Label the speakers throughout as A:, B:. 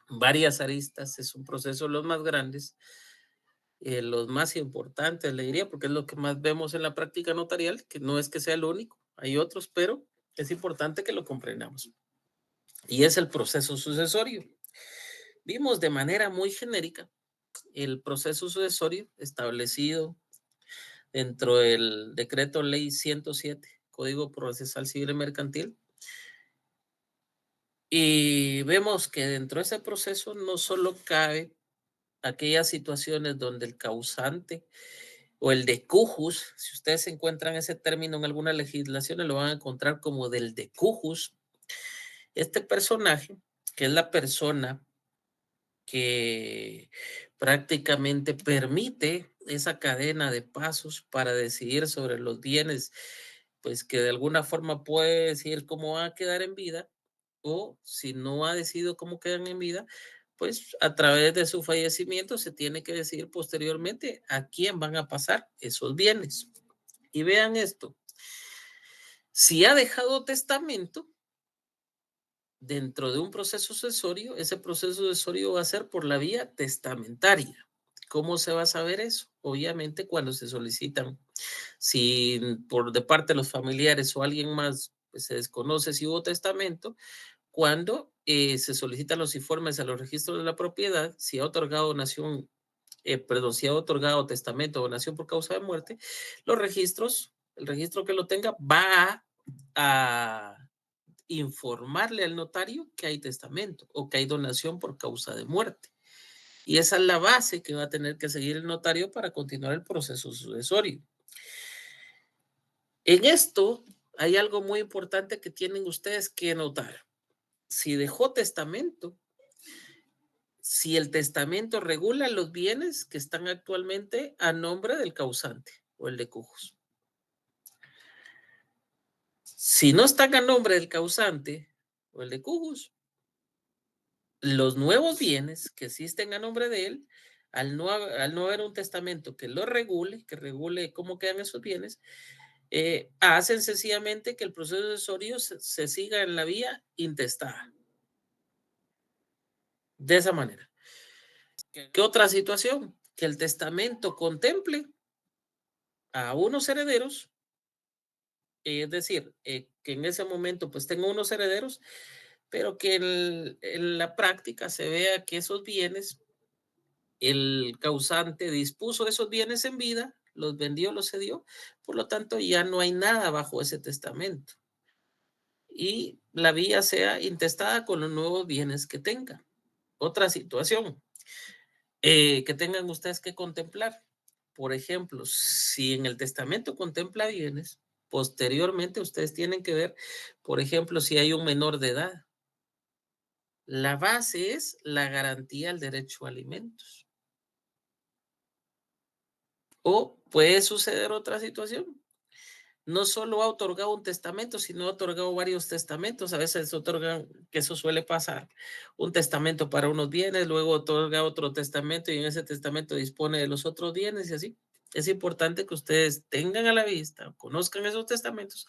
A: varias aristas, es un proceso de los más grandes, los más importantes, le diría, porque es lo que más vemos en la práctica notarial, que no es que sea el único, hay otros, pero es importante que lo comprendamos. Y es el proceso sucesorio. Vimos de manera muy genérica el proceso sucesorio establecido dentro del decreto ley 107, Código Procesal Civil y Mercantil. Y vemos que dentro de ese proceso no solo cabe aquellas situaciones donde el causante o el decujus, si ustedes encuentran ese término en alguna legislación, lo van a encontrar como del decujus. Este personaje, que es la persona que prácticamente permite esa cadena de pasos para decidir sobre los bienes, pues que de alguna forma puede decir cómo va a quedar en vida, o si no ha decidido cómo quedan en vida, pues a través de su fallecimiento se tiene que decidir posteriormente a quién van a pasar esos bienes. Y vean esto, si ha dejado testamento dentro de un proceso sucesorio, ese proceso sucesorio va a ser por la vía testamentaria. ¿Cómo se va a saber eso? Obviamente cuando se solicitan, si por de parte de los familiares o alguien más, pues se desconoce si hubo testamento, cuando se solicitan los informes a los registros de la propiedad, si ha otorgado donación, perdón, si ha otorgado testamento o donación por causa de muerte, los registros, el registro que lo tenga va a informarle al notario que hay testamento o que hay donación por causa de muerte. Y esa es la base que va a tener que seguir el notario para continuar el proceso sucesorio. En esto hay algo muy importante que tienen ustedes que notar. Si dejó testamento, si el testamento regula los bienes que están actualmente a nombre del causante o el de cujos. Si no están a nombre del causante o el de cujos, los nuevos bienes que existen a nombre de él, al no haber un testamento que lo regule, que regule cómo quedan esos bienes, hacen sencillamente que el proceso sucesorio se siga en la vía intestada. De esa manera. ¿Qué otra situación? Que el testamento contemple a unos herederos, es decir, que en ese momento pues tenga unos herederos, pero que en la práctica se vea que esos bienes, el causante dispuso de esos bienes en vida, los vendió, los cedió, por lo tanto ya no hay nada bajo ese testamento. Y la vía sea intestada con los nuevos bienes que tenga. Otra situación que tengan ustedes que contemplar. Por ejemplo, si en el testamento contempla bienes, posteriormente ustedes tienen que ver, por ejemplo, si hay un menor de edad. La base es la garantía al derecho a alimentos. O puede suceder otra situación. No solo ha otorgado un testamento, sino ha otorgado varios testamentos. A veces otorgan, que eso suele pasar, un testamento para unos bienes, luego otorga otro testamento y en ese testamento dispone de los otros bienes y así. Es importante que ustedes tengan a la vista, conozcan esos testamentos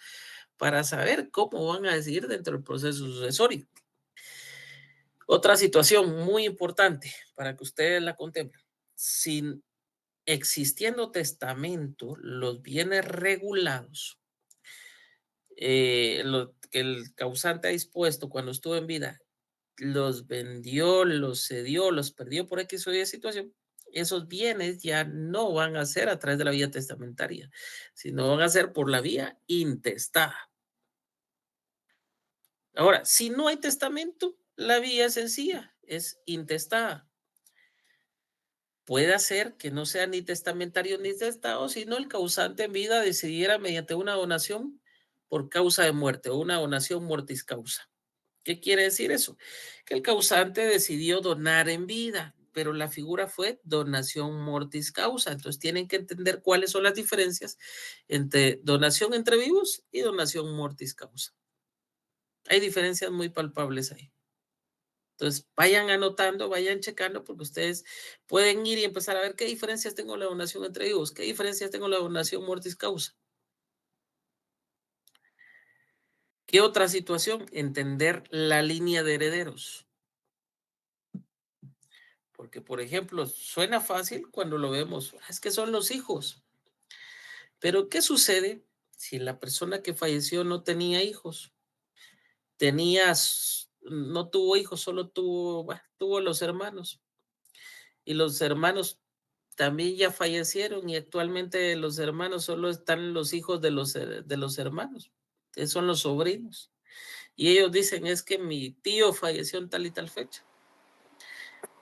A: para saber cómo van a decidir dentro del proceso sucesorio. Otra situación muy importante para que ustedes la contemplen. Sin existiendo testamento, los bienes regulados lo que el causante ha dispuesto cuando estuvo en vida, los vendió, los cedió, los perdió por X o Y situación, esos bienes ya no van a ser a través de la vía testamentaria, sino van a ser por la vía intestada. Ahora, si no hay testamento, la vía es sencilla, es intestada. Puede ser que no sea ni testamentario ni testado, sino el causante en vida decidiera mediante una donación por causa de muerte o una donación mortis causa. ¿Qué quiere decir eso? Que el causante decidió donar en vida, pero la figura fue donación mortis causa. Entonces tienen que entender cuáles son las diferencias entre donación entre vivos y donación mortis causa. Hay diferencias muy palpables ahí. Entonces vayan anotando, vayan checando, porque ustedes pueden ir y empezar a ver qué diferencias tengo en la donación entre vivos, qué diferencias tengo en la donación mortis causa. ¿Qué otra situación? Entender la línea de herederos. Porque, por ejemplo, suena fácil cuando lo vemos, es que son los hijos. Pero, ¿qué sucede si la persona que falleció no tenía hijos? No tuvo hijos, solo tuvo los hermanos. Y los hermanos también ya fallecieron y actualmente los hermanos solo están los hijos de los hermanos, que son los sobrinos. Y ellos dicen, es que mi tío falleció en tal y tal fecha,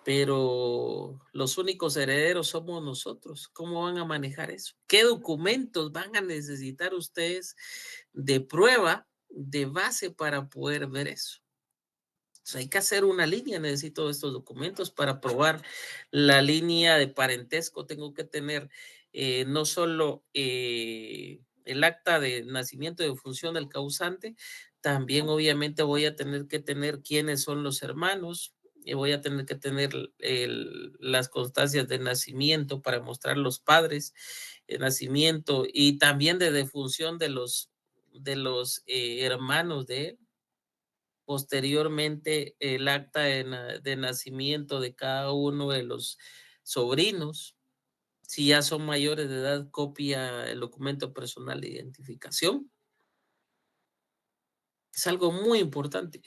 A: pero los únicos herederos somos nosotros. ¿Cómo van a manejar eso? ¿Qué documentos van a necesitar ustedes de prueba, de base para poder ver eso? Sea, hay que hacer una línea, necesito estos documentos para probar la línea de parentesco. Tengo que tener no solo el acta de nacimiento de función del causante, también obviamente voy a tener que tener quiénes son los hermanos, y voy a tener que tener las constancias de nacimiento para mostrar los padres de nacimiento y también de defunción de los hermanos de él. Posteriormente, el acta de nacimiento de cada uno de los sobrinos. Si ya son mayores de edad, copia el documento personal de identificación. Es algo muy importante.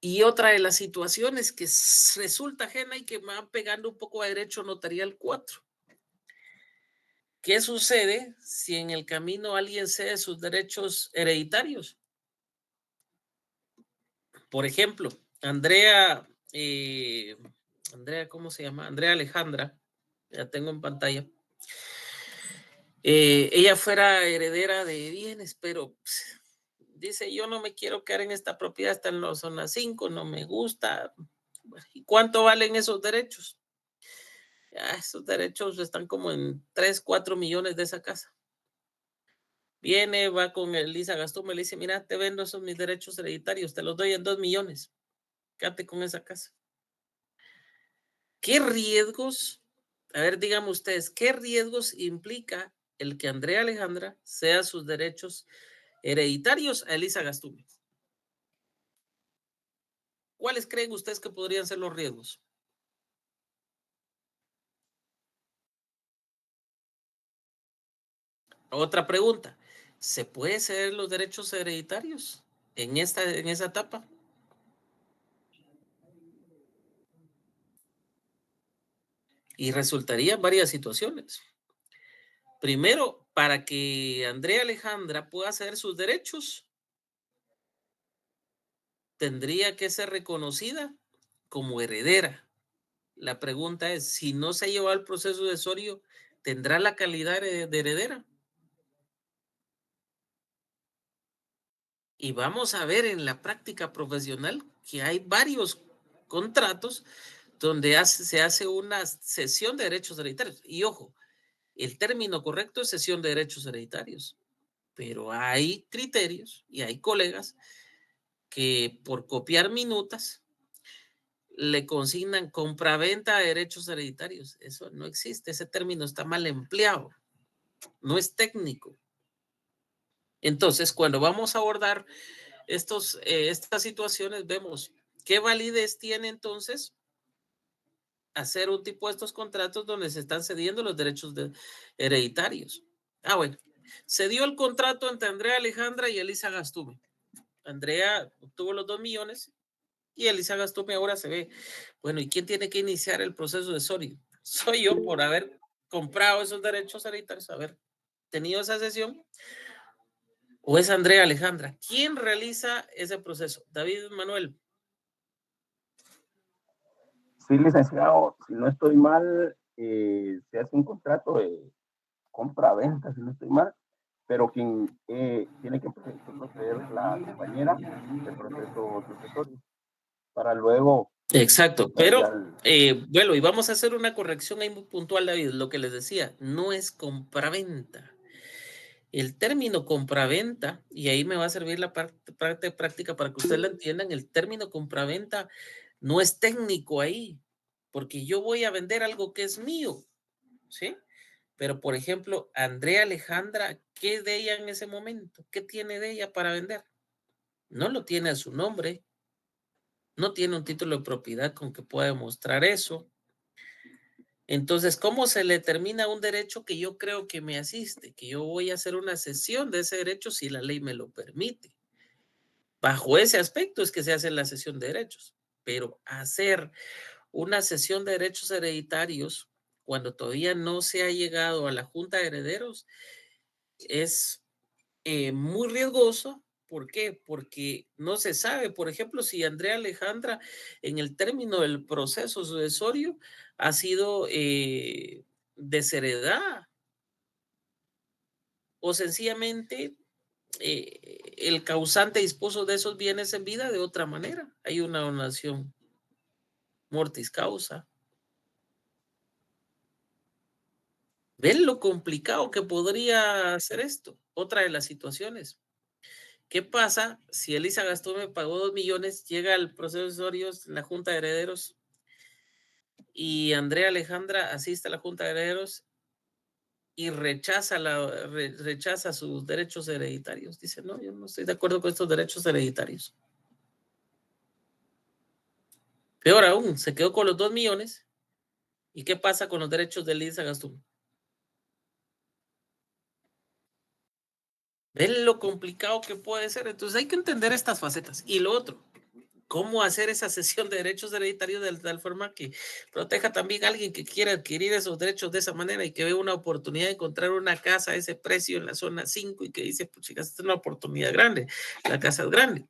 A: Y otra de las situaciones que resulta ajena y que me van pegando un poco a derecho notarial 4. ¿Qué sucede si en el camino alguien cede sus derechos hereditarios? Por ejemplo, Andrea, ¿cómo se llama? Andrea Alejandra, la tengo en pantalla. Ella fuera heredera de bienes, pero dice, yo no me quiero quedar en esta propiedad, está en la zona 5, no me gusta. ¿Y cuánto valen esos derechos? Esos derechos están como en 3, 4 millones de esa casa. Viene, va con Elisa Gastón, me le dice, mira, te vendo esos mis derechos hereditarios, te los doy en 2 millones. Quédate con esa casa. ¿Qué riesgos? A ver, díganme ustedes, ¿qué riesgos implica el que Andrea Alejandra sea sus derechos hereditarios a Elisa Gastúbez? ¿Cuáles creen ustedes que podrían ser los riesgos? Otra pregunta, ¿se puede ceder los derechos hereditarios en esa etapa? Y resultarían varias situaciones. Primero, para que Andrea Alejandra pueda ceder sus derechos, tendría que ser reconocida como heredera. La pregunta es, si no se ha llevado el proceso desorio, ¿tendrá la calidad de heredera? Y vamos a ver en la práctica profesional que hay varios contratos donde se hace una cesión de derechos hereditarios. Y ojo, el término correcto es cesión de derechos hereditarios, pero hay criterios y hay colegas que por copiar minutas le consignan compraventa de derechos hereditarios. Eso no existe, ese término está mal empleado, no es técnico. Entonces, cuando vamos a abordar estas situaciones, vemos qué validez tiene entonces hacer un tipo de estos contratos donde se están cediendo los derechos hereditarios. Bueno, se dio el contrato entre Andrea Alejandra y Elisa Gastume. Andrea obtuvo los 2 millones y Elisa Gastume ahora se ve, bueno, ¿y quién tiene que iniciar el proceso de Sorio? Soy yo por haber comprado esos derechos hereditarios, haber tenido esa sesión, o es Andrea Alejandra. ¿Quién realiza ese proceso? David Manuel.
B: Sí, licenciado, si no estoy mal, se hace un contrato de compra-venta, si no estoy mal, pero quien tiene que proceder la compañera del proceso sucesorio para luego
A: Exacto,
B: dar ya
A: pero
B: el...
A: bueno, y vamos a hacer una corrección ahí muy puntual, David. Lo que les decía, no es compraventa. El término compraventa, y ahí me va a servir la parte práctica para que ustedes la entiendan, el término compraventa no es técnico ahí, porque yo voy a vender algo que es mío, ¿sí? Pero, por ejemplo, Andrea Alejandra, ¿qué es de ella en ese momento? ¿Qué tiene de ella para vender? No lo tiene a su nombre, no tiene un título de propiedad con que pueda demostrar eso. Entonces, ¿cómo se le determina un derecho que yo creo que me asiste? Que yo voy a hacer una cesión de ese derecho si la ley me lo permite. Bajo ese aspecto es que se hace la cesión de derechos. Pero hacer una cesión de derechos hereditarios cuando todavía no se ha llegado a la Junta de Herederos es muy riesgoso. ¿Por qué? Porque no se sabe, por ejemplo, si Andrea Alejandra en el término del proceso sucesorio ha sido desheredada o sencillamente el causante dispuso de esos bienes en vida de otra manera. Hay una donación mortis causa. ¿Ven lo complicado que podría ser esto? Otra de las situaciones. ¿Qué pasa si Elisa Gastón me pagó 2 millones, llega al proceso sucesorio, la Junta de Herederos, y Andrea Alejandra asiste a la Junta de Herederos y rechaza sus derechos hereditarios? Dice, no, yo no estoy de acuerdo con estos derechos hereditarios. Peor aún, se quedó con los 2 millones. ¿Y qué pasa con los derechos de Elisa Gastón? ¿Ven lo complicado que puede ser? Entonces hay que entender estas facetas. Y lo otro, cómo hacer esa cesión de derechos hereditarios de tal forma que proteja también a alguien que quiera adquirir esos derechos de esa manera y que ve una oportunidad de encontrar una casa a ese precio en la zona 5 y que dice, pues chicas, esta es una oportunidad grande, la casa es grande.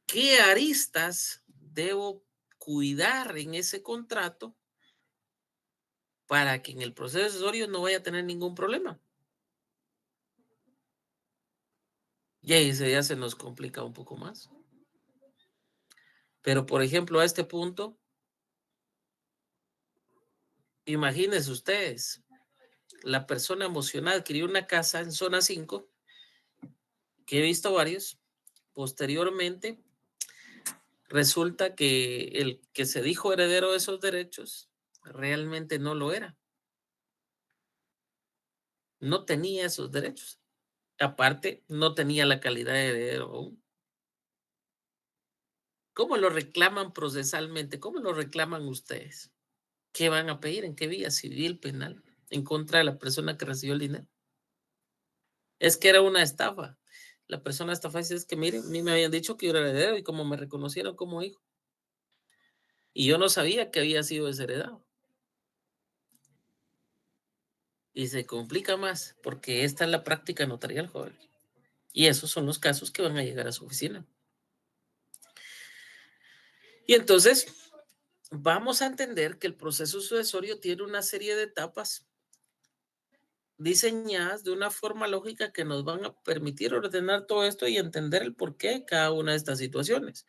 A: ¿Qué aristas debo cuidar en ese contrato para que en el proceso accesorio no vaya a tener ningún problema? Y ahí ya se nos complica un poco más. Pero, por ejemplo, a este punto, imagínense ustedes, la persona emocionada adquirió una casa en zona 5, que he visto varios. Posteriormente, resulta que el que se dijo heredero de esos derechos realmente no lo era. No tenía esos derechos. Aparte, no tenía la calidad de heredero aún. ¿Cómo lo reclaman procesalmente? ¿Cómo lo reclaman ustedes? ¿Qué van a pedir? ¿En qué vía civil, penal? En contra de la persona que recibió el dinero. Es que era una estafa. La persona estafa dice, es que mire, a mí me habían dicho que yo era heredero y como me reconocieron como hijo. Y yo no sabía que había sido desheredado. Y se complica más porque esta es la práctica notarial, joven. Y esos son los casos que van a llegar a su oficina. Y entonces vamos a entender que el proceso sucesorio tiene una serie de etapas diseñadas de una forma lógica que nos van a permitir ordenar todo esto y entender el porqué de cada una de estas situaciones.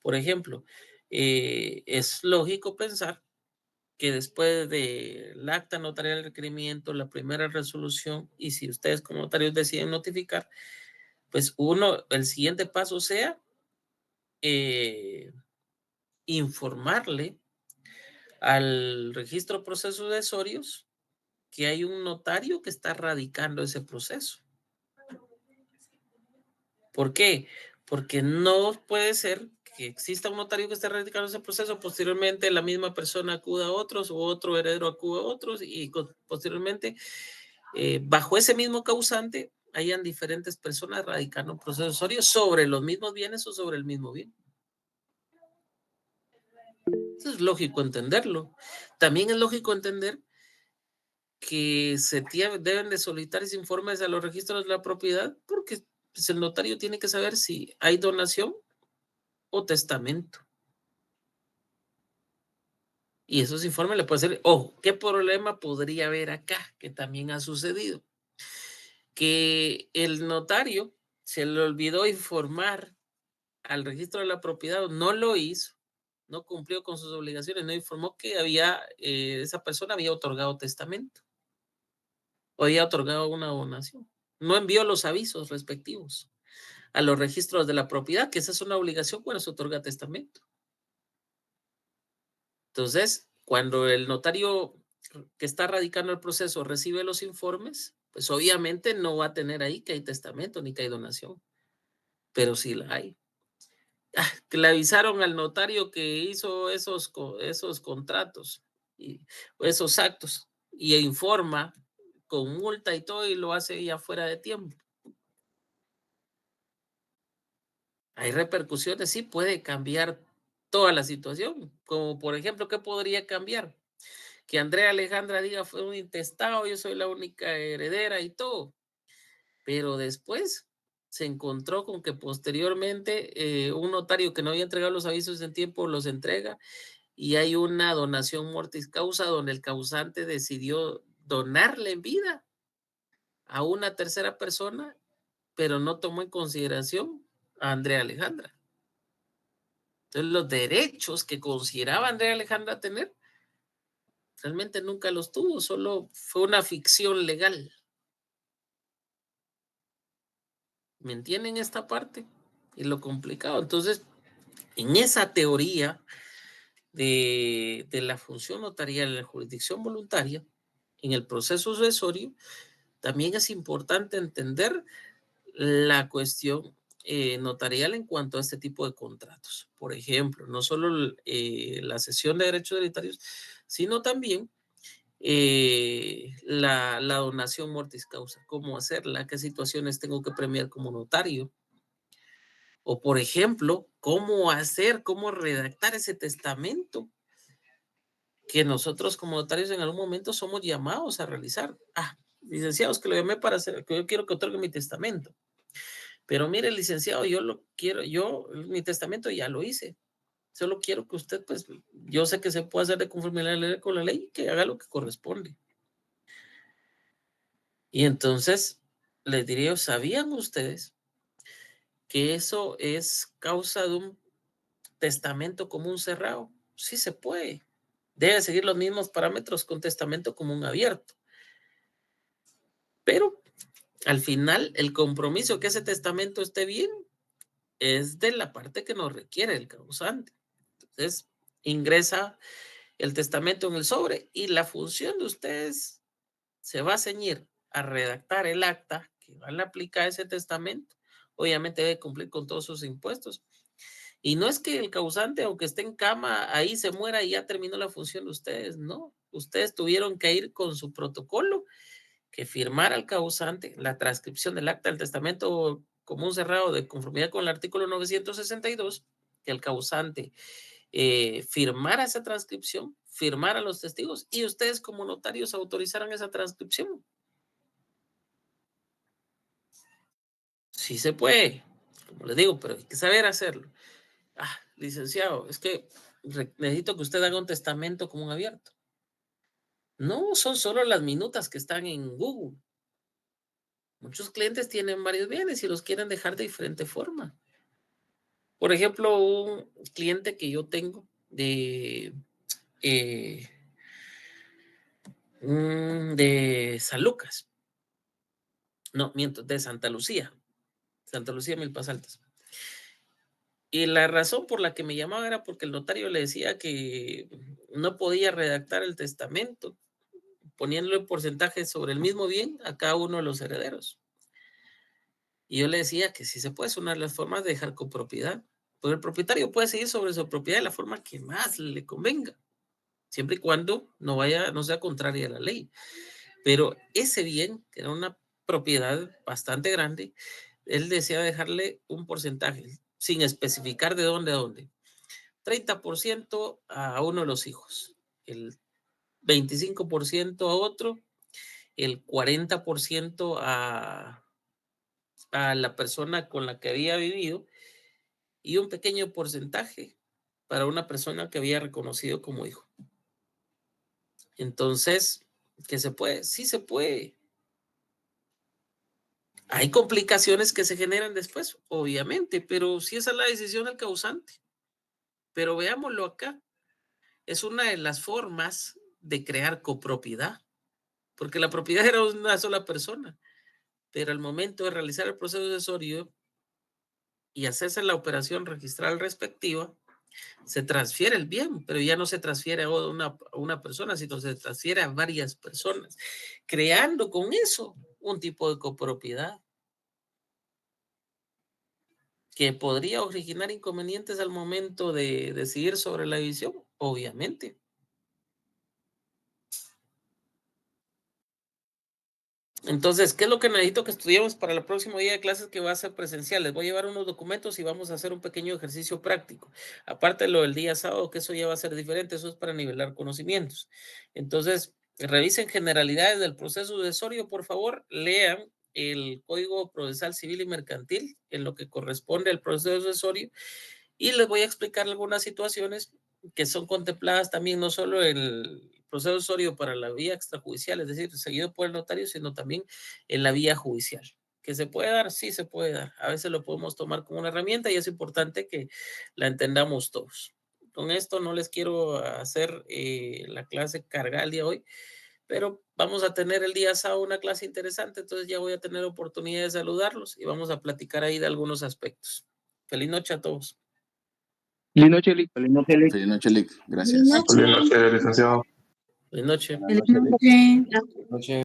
A: Por ejemplo, es lógico pensar que después del acta notarial del requerimiento, la primera resolución, y si ustedes como notarios deciden notificar, pues el siguiente paso sea informarle al registro de procesos sucesorios que hay un notario que está radicando ese proceso. ¿Por qué? Porque no puede ser que exista un notario que esté radicando ese proceso, posteriormente la misma persona acuda a otros o otro heredero acude a otros y posteriormente bajo ese mismo causante hayan diferentes personas radicando un proceso sucesorio sobre los mismos bienes o sobre el mismo bien. Eso es lógico entenderlo. También es lógico entender que deben de solicitar informes a los registros de la propiedad porque pues, el notario tiene que saber si hay donación o testamento. Y esos informes le pueden ser, ojo, ¿qué problema podría haber acá? Que también ha sucedido. Que el notario se le olvidó informar al registro de la propiedad, no lo hizo, no cumplió con sus obligaciones, no informó que esa persona había otorgado testamento o había otorgado una donación. No envió los avisos respectivos a los registros de la propiedad, que esa es una obligación cuando se otorga testamento. Entonces, cuando el notario que está radicando el proceso recibe los informes, pues obviamente no va a tener ahí que hay testamento ni que hay donación, pero sí la hay. que le avisaron al notario que hizo esos contratos y esos actos y informa con multa y todo y lo hace ya fuera de tiempo. Hay repercusiones, sí puede cambiar toda la situación, como por ejemplo, ¿qué podría cambiar? Que Andrea Alejandra diga fue un intestado, yo soy la única heredera y todo, pero después se encontró con que posteriormente un notario que no había entregado los avisos en tiempo los entrega y hay una donación mortis causa donde el causante decidió donarle en vida a una tercera persona, pero no tomó en consideración a Andrea Alejandra. Entonces, los derechos que consideraba Andrea Alejandra tener, realmente nunca los tuvo, solo fue una ficción legal. ¿Me entienden esta parte? Y lo complicado. Entonces, en esa teoría de la función notarial en la jurisdicción voluntaria, en el proceso sucesorio, también es importante entender la cuestión notarial en cuanto a este tipo de contratos. Por ejemplo, no solo la cesión de derechos hereditarios, sino también la donación mortis causa, cómo hacerla, qué situaciones tengo que premiar como notario, o por ejemplo, cómo redactar ese testamento que nosotros como notarios en algún momento somos llamados a realizar. Licenciados, que lo llamé para hacer, que yo quiero que otorgue mi testamento. Pero mire, licenciado, yo lo quiero, mi testamento ya lo hice. Solo quiero que usted, pues, yo sé que se puede hacer de conformidad con la ley, que haga lo que corresponde. Y entonces, les diría, ¿sabían ustedes que eso es causa de un testamento común cerrado? Sí se puede. Debe seguir los mismos parámetros que un testamento común abierto. Pero al final, el compromiso que ese testamento esté bien es de la parte que nos requiere el causante. Entonces, ingresa el testamento en el sobre y la función de ustedes se va a ceñir a redactar el acta que van a aplicar ese testamento. Obviamente debe cumplir con todos sus impuestos. Y no es que el causante, aunque esté en cama, ahí se muera y ya terminó la función de ustedes. No, ustedes tuvieron que ir con su protocolo, que firmara el causante la transcripción del acta del testamento común cerrado de conformidad con el artículo 962, que el causante firmara esa transcripción, firmara los testigos y ustedes como notarios autorizaran esa transcripción. Sí se puede, como les digo, pero hay que saber hacerlo. Licenciado, es que necesito que usted haga un testamento común abierto. No, son solo las minutas que están en Google. Muchos clientes tienen varios bienes y los quieren dejar de diferente forma. Por ejemplo, un cliente que yo tengo eh, de San Lucas. No, miento, de Santa Lucía. Santa Lucía, Milpas Altas. Y la razón por la que me llamaba era porque el notario le decía que no podía redactar el testamento poniéndole porcentaje sobre el mismo bien a cada uno de los herederos. Y yo le decía que si se puede, es una de las formas de dejar copropiedad. Pues el propietario puede seguir sobre su propiedad de la forma que más le convenga, siempre y cuando no sea contraria a la ley. Pero ese bien, que era una propiedad bastante grande, él desea dejarle un porcentaje, sin especificar de dónde a dónde. 30% a uno de los hijos, el 25% a otro, el 40% a la persona con la que había vivido y un pequeño porcentaje para una persona que había reconocido como hijo. Entonces, ¿qué se puede? Sí se puede. Hay complicaciones que se generan después, obviamente, pero sí esa es la decisión del causante. Pero veámoslo acá. Es una de las formas de crear copropiedad, porque la propiedad era una sola persona, pero al momento de realizar el proceso sucesorio y hacerse la operación registral respectiva, se transfiere el bien, pero ya no se transfiere a una persona, sino se transfiere a varias personas, creando con eso un tipo de copropiedad. ¿Que podría originar inconvenientes al momento de decidir sobre la división? Obviamente. Entonces, ¿qué es lo que necesito que estudiemos para el próximo día de clases que va a ser presencial? Les voy a llevar unos documentos y vamos a hacer un pequeño ejercicio práctico. Aparte de lo del día sábado, que eso ya va a ser diferente, eso es para nivelar conocimientos. Entonces, revisen generalidades del proceso sucesorio, por favor, lean el Código Procesal Civil y Mercantil en lo que corresponde al proceso sucesorio y les voy a explicar algunas situaciones que son contempladas también no solo en el proceso sucesorio para la vía extrajudicial, es decir, seguido por el notario, sino también en la vía judicial. ¿Que se puede dar? Sí, se puede dar. A veces lo podemos tomar como una herramienta y es importante que la entendamos todos. Con esto no les quiero hacer la clase cargada el día de hoy, pero vamos a tener el día sábado una clase interesante, entonces ya voy a tener oportunidad de saludarlos y vamos a platicar ahí de algunos aspectos. Feliz noche a todos.
C: Feliz noche, Lick.
B: Feliz noche, Lick.
D: Feliz noche, Lick. Gracias.
E: Feliz noche.
F: Feliz noche, licenciado.
A: Feliz noche.
B: Buenas
E: Feliz
B: noches, Lick.
E: noche.
D: Noche.